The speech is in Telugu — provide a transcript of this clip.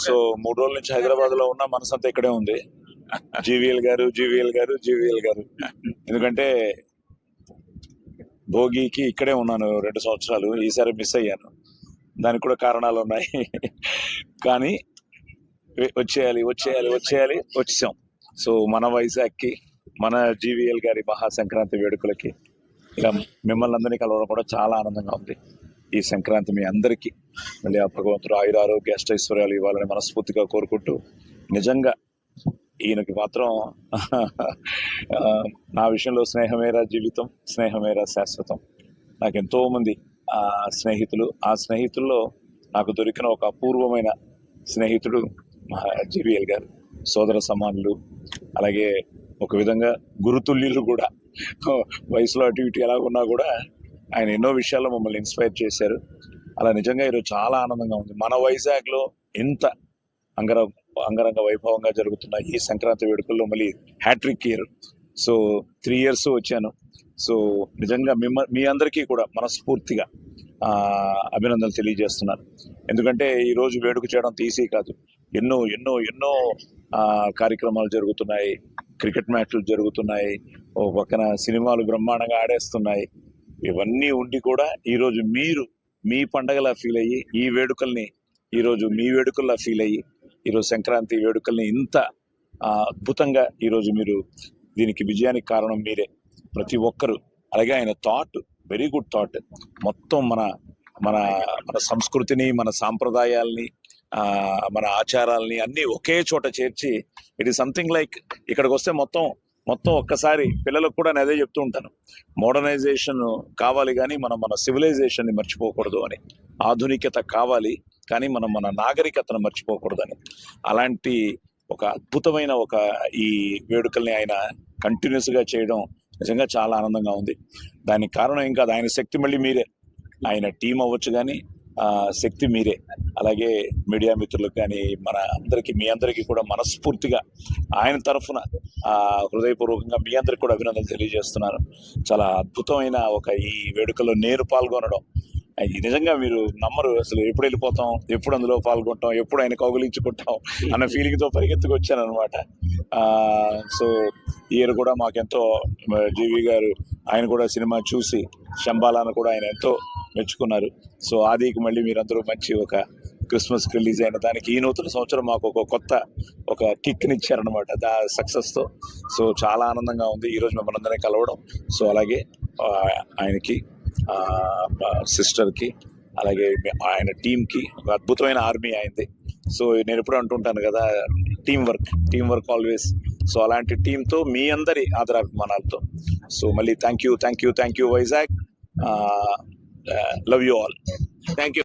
సో 3 రోజుల నుంచి హైదరాబాద్ లో ఉన్న మనసంతా ఇక్కడే ఉంది. జీవీఎల్ గారు ఎందుకంటే భోగికి ఇక్కడే ఉన్నాను 2 సంవత్సరాలు. ఈసారి మిస్ అయ్యాను, దానికి కూడా కారణాలు ఉన్నాయి. కానీ వచ్చేయాలి వచ్చేసాం. సో మన వైజాగ్కి, మన జీవీఎల్ గారి మహాసంక్రాంతి వేడుకలకి ఇలా మిమ్మల్ని అందరినీ కలవడం కూడా చాలా ఆనందంగా ఉంది. ఈ సంక్రాంతి మీ అందరికీ మళ్ళీ ఆ భగవంతుడు ఆయుర ఆరోగ్య అష్టైశ్వర్యాలు ఇవ్వాలని మనస్ఫూర్తిగా కోరుకుంటూ, నిజంగా ఈయనకి మాత్రం నా విషయంలో స్నేహమేరా జీవితం, స్నేహమేరా శాశ్వతం. నాకు ఎంతో మంది స్నేహితులు, ఆ స్నేహితుల్లో నాకు దొరికిన ఒక అపూర్వమైన స్నేహితుడు జీవీఎల్ గారు. సోదర సమానులు, అలాగే ఒక విధంగా గురుతుల్యులు కూడా. వయసులో అటు ఇటు ఎలాగున్నా కూడా ఆయన ఎన్నో విషయాల్లో మమ్మల్ని ఇన్స్పైర్ చేశారు. అలా నిజంగా ఈరోజు చాలా ఆనందంగా ఉంది. మన వైజాగ్లో ఇంత అంగరంగ వైభవంగా జరుగుతున్న ఈ సంక్రాంతి వేడుకల్లో మళ్ళీ హ్యాట్రిక్ ఇయర్. సో 3 years వచ్చాను. సో నిజంగా మీ అందరికీ కూడా మనస్ఫూర్తిగా అభినందనలు తెలియజేస్తున్నాను. ఎందుకంటే ఈరోజు వేడుక చేయడం తీసి కాదు, ఎన్నో ఎన్నో ఎన్నో కార్యక్రమాలు జరుగుతున్నాయి, క్రికెట్ మ్యాచ్లు జరుగుతున్నాయి, ఓ పక్కన సినిమాలు బ్రహ్మాండంగా ఆడేస్తున్నాయి. ఇవన్నీ ఉండి కూడా ఈరోజు మీరు మీ పండగలా ఫీల్ అయ్యి, ఈ వేడుకల్ని ఈరోజు మీ వేడుకల్లా ఫీల్ అయ్యి, ఈరోజు సంక్రాంతి వేడుకల్ని ఇంత అద్భుతంగా ఈరోజు మీరు దీనికి విజయానికి కారణం మీరే, ప్రతి ఒక్కరు. అలాగే ఆయన థాట్, వెరీ గుడ్ థాట్. మొత్తం మన మన మన సంస్కృతిని, మన సాంప్రదాయాల్ని, మన ఆచారాలని అన్నీ ఒకే చోట చేర్చి, ఇట్ ఈస్ సంథింగ్ లైక్ ఇక్కడికి వస్తే మొత్తం ఒక్కసారి పిల్లలకు కూడా నేను అదే చెప్తూ ఉంటాను, మోడర్నైజేషన్ కావాలి కానీ మనం మన సివిలైజేషన్ని మర్చిపోకూడదు అని. ఆధునికత కావాలి కానీ మనం మన నాగరికతను మర్చిపోకూడదని. అలాంటి ఒక అద్భుతమైన ఈ వేడుకల్ని ఆయన కంటిన్యూస్గా చేయడం నిజంగా చాలా ఆనందంగా ఉంది. దానికి కారణం ఏం కాదు, ఆయన శక్తి మళ్ళీ మీరే. ఆయన టీం అవ్వచ్చు కానీ శక్తి మీరే. అలాగే మీడియా మిత్రులకు కానీ మన అందరికీ, మీ అందరికీ కూడా మనస్ఫూర్తిగా ఆయన తరఫున హృదయపూర్వకంగా మీ అందరికి కూడా అభినందనలు తెలియజేస్తున్నాను. చాలా అద్భుతమైన ఈ వేడుకలో నేను పాల్గొనడం నిజంగా మీరు నమ్మరు. అసలు ఎప్పుడు వెళ్ళిపోతాం, ఎప్పుడు అందులో పాల్గొంటాం, ఎప్పుడు ఆయన కౌగులించుకుంటాం అన్న ఫీలింగ్తో పరిగెత్తుకు వచ్చాను అనమాట. సో ఈ ఇయర్ కూడా మాకెంతో జీవి గారు, ఆయన కూడా సినిమా చూసి శంబాలాను కూడా ఆయన ఎంతో మెచ్చుకున్నారు. సో ఆదికి మళ్ళీ మీరందరూ మంచి క్రిస్మస్కి రిలీజ్ అయిన దానికి ఈ నూతన సంవత్సరం మాకు కొత్త కిక్ని ఇచ్చారనమాట సక్సెస్తో. సో చాలా ఆనందంగా ఉంది ఈరోజు మిమ్మల్ని అందరినీ కలవడం. సో అలాగే ఆయనకి, సిస్టర్కి, అలాగే ఆయన టీంకి ఒక అద్భుతమైన ఆర్మీ అయింది. సో నేను ఎప్పుడు అంటుంటాను కదా, టీం వర్క్ ఆల్వేస్. సో అలాంటి టీంతో మీ అందరి ఆదరాభిమానాలతో. సో మళ్ళీ thank you Vizag. Love you all. Thank you.